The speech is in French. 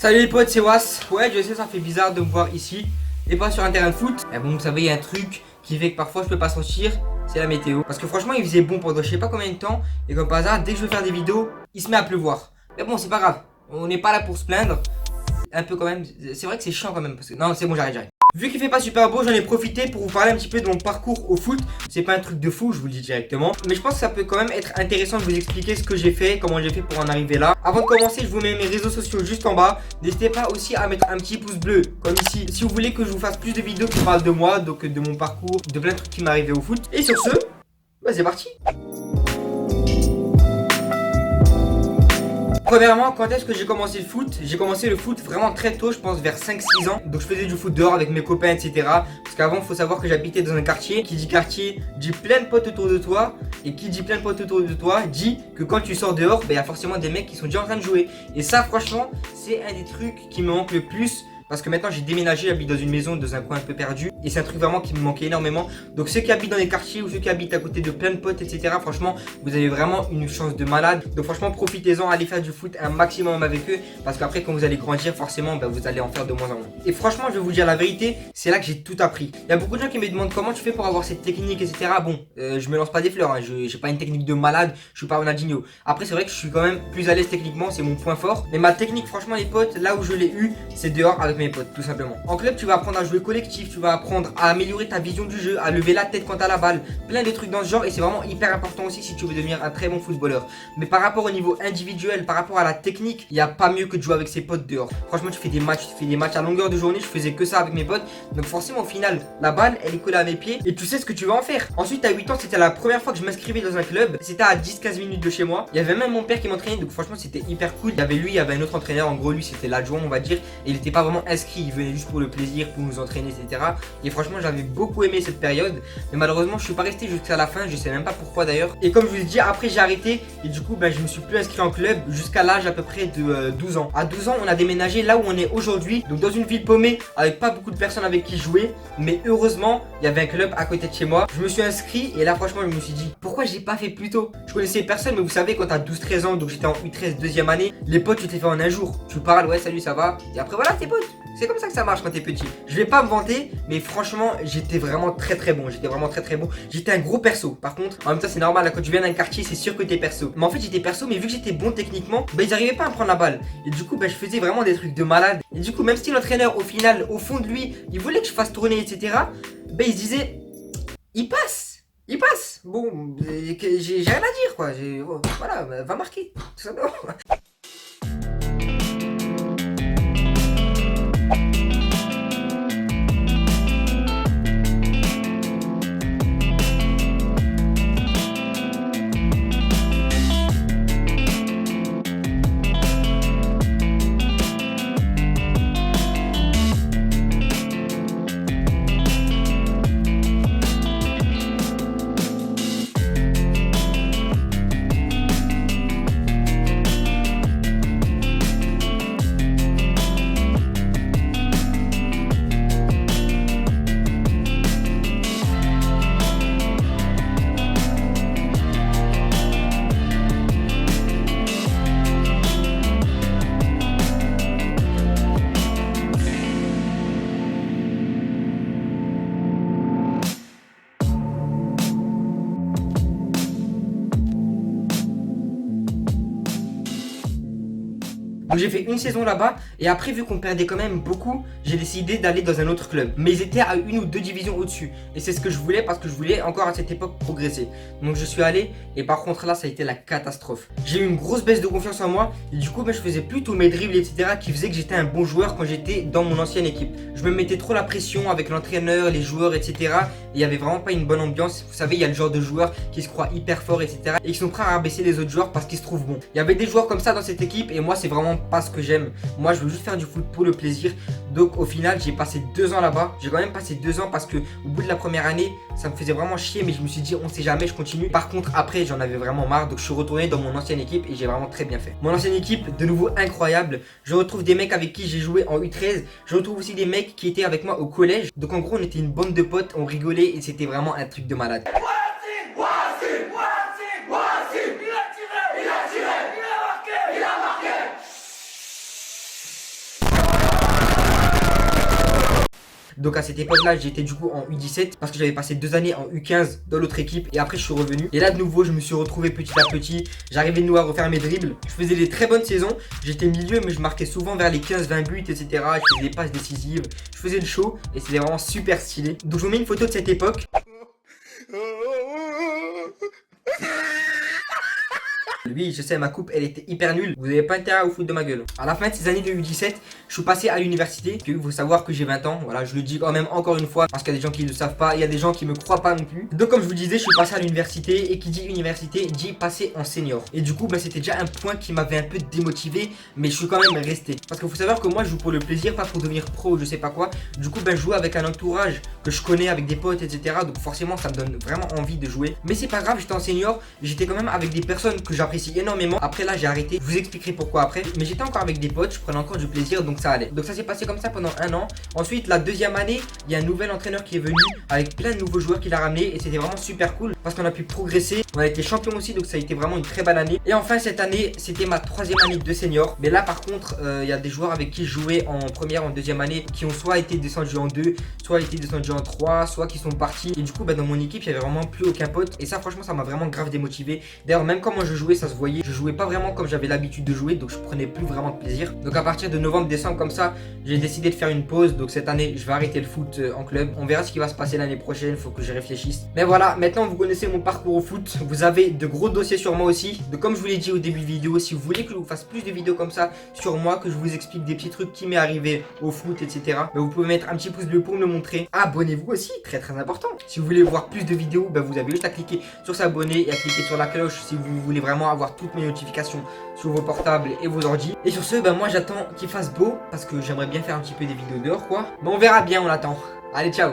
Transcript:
Salut les potes, c'est Was. Ouais, je sais, ça fait bizarre de me voir ici et pas sur un terrain de foot. Mais bon, vous savez, il y a un truc qui fait que parfois je peux pas sortir, c'est la météo. Parce que franchement, il faisait bon pendant je sais pas combien de temps. Et comme par hasard, dès que je veux faire des vidéos, il se met à pleuvoir. Mais bon, c'est pas grave. On n'est pas là pour se plaindre. Un peu quand même. C'est vrai que c'est chiant quand même. Parce que... Non, c'est bon, j'arrête. Vu qu'il fait pas super beau, j'en ai profité pour vous parler un petit peu de mon parcours au foot. C'est pas un truc de fou, je vous le dis directement. Mais je pense que ça peut quand même être intéressant de vous expliquer ce que j'ai fait, comment j'ai fait pour en arriver là. Avant de commencer, je vous mets mes réseaux sociaux juste en bas. N'hésitez pas aussi à mettre un petit pouce bleu, comme ici. Si vous voulez que je vous fasse plus de vidéos qui parlent de moi, donc de mon parcours, de plein de trucs qui m'arrivaient au foot. Et sur ce, bah c'est parti. Premièrement, quand est-ce que j'ai commencé le foot? J'ai commencé le foot vraiment très tôt, je pense vers 5-6 ans. Donc je faisais du foot dehors avec mes copains, etc. Parce qu'avant, il faut savoir que j'habitais dans un quartier. Qui dit quartier, dit plein de potes autour de toi. Et qui dit plein de potes autour de toi, dit que quand tu sors dehors, il y a forcément des mecs qui sont déjà en train de jouer. Et ça, franchement, c'est un des trucs qui me manque le plus. Parce que maintenant j'ai déménagé, j'habite dans une maison, dans un coin un peu perdu. Et c'est un truc vraiment qui me manquait énormément. Donc ceux qui habitent dans les quartiers ou ceux qui habitent à côté de plein de potes, etc. Franchement, vous avez vraiment une chance de malade. Donc franchement, profitez-en, allez faire du foot un maximum avec eux. Parce qu'après, quand vous allez grandir, forcément, vous allez en faire de moins en moins. Et franchement, je vais vous dire la vérité, c'est là que j'ai tout appris. Il y a beaucoup de gens qui me demandent comment tu fais pour avoir cette technique, etc. Bon, je me lance pas des fleurs, hein. J'ai pas une technique de malade, je suis pas Ronaldinho. Après, c'est vrai que je suis quand même plus à l'aise techniquement, c'est mon point fort. Mais ma technique, franchement, les potes, là où je l'ai eu, c'est dehors avec mes potes, tout simplement. En club, tu vas apprendre à jouer collectif, tu vas apprendre à améliorer ta vision du jeu, à lever la tête quand t'as la balle, plein de trucs dans ce genre et c'est vraiment hyper important aussi si tu veux devenir un très bon footballeur. Mais par rapport au niveau individuel, par rapport à la technique, il n'y a pas mieux que de jouer avec ses potes dehors. Franchement, tu fais des matchs à longueur de journée, je faisais que ça avec mes potes. Donc forcément, au final, la balle, elle est collée à mes pieds et tu sais ce que tu vas en faire. Ensuite, à 8 ans, c'était la première fois que je m'inscrivais dans un club. C'était à 10-15 minutes de chez moi. Il y avait même mon père qui m'entraînait, donc franchement, c'était hyper cool. Il y avait lui, il y avait un autre entraîneur. En gros, lui, c'était l'adjoint, on va dire. Et il n'était pas vraiment inscrit, il venait juste pour le plaisir, pour nous entraîner, etc. Et franchement, j'avais beaucoup aimé cette période. Mais malheureusement, je suis pas resté jusqu'à la fin. Je sais même pas pourquoi d'ailleurs. Et comme je vous l'ai dit, après, j'ai arrêté. Et du coup, je me suis plus inscrit en club jusqu'à l'âge à peu près de 12 ans. À 12 ans, on a déménagé là où on est aujourd'hui. Donc, dans une ville paumée, avec pas beaucoup de personnes avec qui jouer. Mais heureusement, il y avait un club à côté de chez moi. Je me suis inscrit. Et là, franchement, je me suis dit, pourquoi j'ai pas fait plus tôt? Je connaissais personne, mais vous savez, quand t'as 12-13 ans, donc j'étais en U13 deuxième année, les potes, tu te les fais en un jour. Tu parles, ouais, salut, ça va. Et après, voilà, tes potes. C'est comme ça que ça marche quand t'es petit. Je vais pas me vanter, mais franchement, j'étais vraiment très bon. J'étais vraiment très bon. J'étais un gros perso. Par contre, en même temps, c'est normal, là, quand tu viens d'un quartier, c'est sûr que t'es perso. Mais en fait, j'étais perso, mais vu que j'étais bon techniquement, ils arrivaient pas à me prendre la balle. Et du coup, je faisais vraiment des trucs de malade. Et du coup, même si l'entraîneur, au final, au fond de lui, il voulait que je fasse tourner, etc., il se disait, il passe. Bon, j'ai rien à dire, quoi. Voilà, va marquer, tout simplement. Donc j'ai fait une saison là-bas et après vu qu'on perdait quand même beaucoup, j'ai décidé d'aller dans un autre club. Mais ils étaient à une ou deux divisions au-dessus. Et c'est ce que je voulais parce que je voulais encore à cette époque progresser. Donc je suis allé et par contre là ça a été la catastrophe. J'ai eu une grosse baisse de confiance en moi et du coup je faisais plus tous mes dribbles etc. qui faisaient que j'étais un bon joueur quand j'étais dans mon ancienne équipe. Je me mettais trop la pression avec l'entraîneur, les joueurs etc. Et il n'y avait vraiment pas une bonne ambiance. Vous savez il y a le genre de joueurs qui se croient hyper forts etc. Et qui sont prêts à rabaisser les autres joueurs parce qu'ils se trouvent bons. Il y avait des joueurs comme ça dans cette équipe et moi c'est vraiment pas ce que j'aime. Moi je veux juste faire du foot pour le plaisir. Donc au final j'ai passé 2 ans là-bas. J'ai quand même passé 2 ans parce que au bout de la première année ça me faisait vraiment chier. Mais je me suis dit on sait jamais, je continue. Par contre après j'en avais vraiment marre. Donc je suis retourné dans mon ancienne équipe et j'ai vraiment très bien fait. Mon ancienne équipe de nouveau incroyable. Je retrouve des mecs avec qui j'ai joué en U13. Je retrouve aussi des mecs qui étaient avec moi au collège. Donc en gros on était une bande de potes, on rigolait et c'était vraiment un truc de malade. Donc à cette époque-là, j'étais du coup en U17 parce que j'avais passé 2 années en U15 dans l'autre équipe et après je suis revenu. Et là de nouveau, je me suis retrouvé petit à petit. J'arrivais de nouveau à refaire mes dribbles. Je faisais des très bonnes saisons. J'étais milieu, mais je marquais souvent vers les 15-20 buts, etc. Je faisais des passes décisives. Je faisais le show et c'était vraiment super stylé. Donc je vous mets une photo de cette époque. Oui, je sais, ma coupe, elle était hyper nulle. Vous avez pas intérêt à vous foutre de ma gueule. À la fin de ces années de U17, je suis passé à l'université. Il faut savoir que j'ai 20 ans. Voilà, je le dis quand même encore une fois parce qu'il y a des gens qui ne le savent pas. Il y a des gens qui me croient pas non plus. Donc, comme je vous disais, je suis passé à l'université. Et qui dit université dit passer en senior. Et du coup, c'était déjà un point qui m'avait un peu démotivé. Mais je suis quand même resté. Parce qu'il faut savoir que moi, je joue pour le plaisir, pas pour devenir pro ou je sais pas quoi. Du coup, je joue avec un entourage que je connais, avec des potes, etc. Donc, forcément, ça me donne vraiment envie de jouer. Mais c'est pas grave, j'étais en senior. J'étais quand même avec des personnes que j'apprécie énormément. Après là j'ai arrêté, je vous expliquerai pourquoi après. Mais j'étais encore avec des potes, je prenais encore du plaisir, donc ça allait. Donc ça s'est passé comme ça pendant un an. Ensuite la deuxième année, il y a un nouvel entraîneur qui est venu avec plein de nouveaux joueurs qu'il a ramené. Et c'était vraiment super cool parce qu'on a pu progresser. On a été champion aussi, donc ça a été vraiment une très bonne année. Et enfin cette année, c'était ma troisième année de senior. Mais là par contre, il y a des joueurs avec qui je jouais en première, en deuxième année qui ont soit été descendus en 2, soit été descendus en 3, soit qui sont partis. Et du coup dans mon équipe, il y avait vraiment plus aucun pote. Et ça franchement ça m'a vraiment grave démotivé. D'ailleurs même quand moi je jouais, ça se voyait. Je jouais pas vraiment comme j'avais l'habitude de jouer, donc je prenais plus vraiment de plaisir. Donc à partir de novembre, décembre comme ça, j'ai décidé de faire une pause. Donc cette année, je vais arrêter le foot en club. On verra ce qui va se passer l'année prochaine, faut que je réfléchisse. Mais voilà, maintenant vous connaissez mon parcours au foot. Vous avez de gros dossiers sur moi aussi. Donc comme je vous l'ai dit au début de vidéo, si vous voulez que je vous fasse plus de vidéos comme ça sur moi, que je vous explique des petits trucs qui m'est arrivé au foot, etc. Vous pouvez mettre un petit pouce bleu pour me le montrer. Abonnez-vous aussi, très très important. Si vous voulez voir plus de vidéos, vous avez juste à cliquer sur s'abonner et à cliquer sur la cloche si vous voulez vraiment avoir toutes mes notifications sur vos portables et vos ordi. Et sur ce, moi j'attends qu'il fasse beau parce que j'aimerais bien faire un petit peu des vidéos dehors quoi. Mais on verra bien, on attend. Allez, ciao.